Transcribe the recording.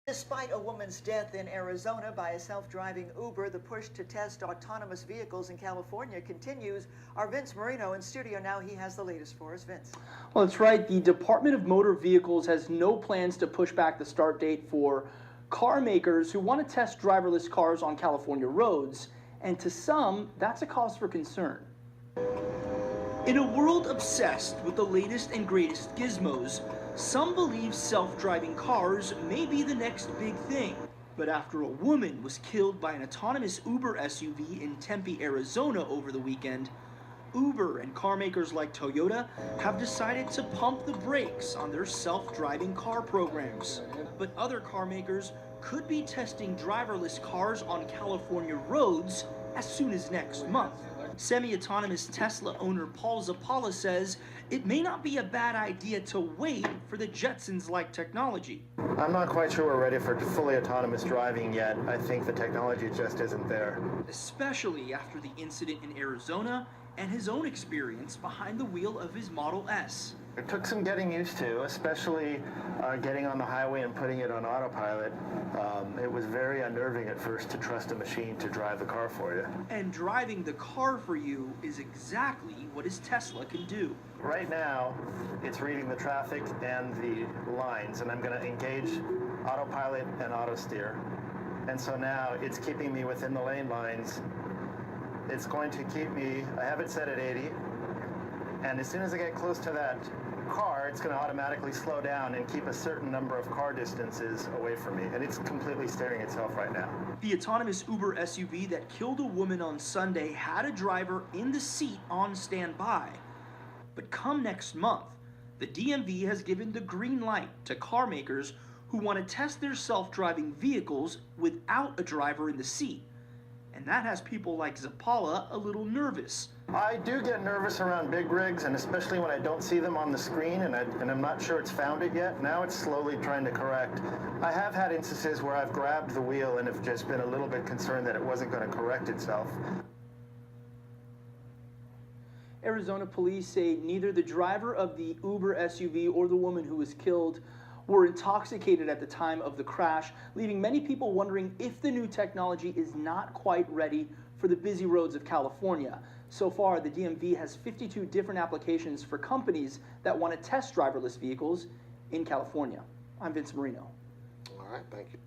Despite a woman's death in Arizona by a self-driving Uber, the push to test autonomous vehicles in California continues. Our Vince Marino in studio now. He has the latest for us. Vince. Well, that's right. The Department of Motor Vehicles has no plans to push back the start date for car makers who want to test driverless cars on California roads. And to some, that's a cause for concern. In a world obsessed with the latest and greatest gizmos, some believe self-driving cars may be the next big thing. But after a woman was killed by an autonomous Uber SUV in Tempe, Arizona over the weekend, Uber and car makers like Toyota have decided to pump the brakes on their self-driving car programs. But other car makers could be testing driverless cars on California roads as soon as next month. Semi-autonomous Tesla owner Paul Zapala says it may not be a bad idea to wait for the Jetsons-like technology. I'm not quite sure we're ready for fully autonomous driving yet. I think the technology just isn't there. Especially after the incident in Arizona and his own experience behind the wheel of his Model S. It took some getting used to, especially getting on the highway and putting it on autopilot. It was very unnerving at first to trust a machine to drive the car for you. And driving the car for you is exactly what his Tesla can do. Right now, it's reading the traffic and the lines, and I'm going to engage autopilot and auto steer. And so now it's keeping me within the lane lines. It's going to keep me, I have it set at 80, and as soon as I get close to that car, it's going to automatically slow down and keep a certain number of car distances away from me, and it's completely steering itself right now. The autonomous Uber SUV that killed a woman on Sunday had a driver in the seat on standby. But come next month, the DMV has given the green light to car makers who want to test their self-driving vehicles without a driver in the seat. And that has people like Zapala a little nervous. I do get nervous around big rigs, and especially when I don't see them on the screen and I'm not sure it's found it yet. Now it's slowly trying to correct. I have had instances where I've grabbed the wheel and have just been a little bit concerned that it wasn't going to correct itself. Arizona police say neither the driver of the Uber SUV or the woman who was killed were intoxicated at the time of the crash, leaving many people wondering if the new technology is not quite ready for the busy roads of California. So far, the DMV has 52 different applications for companies that want to test driverless vehicles in California. I'm Vince Marino. All right, thank you.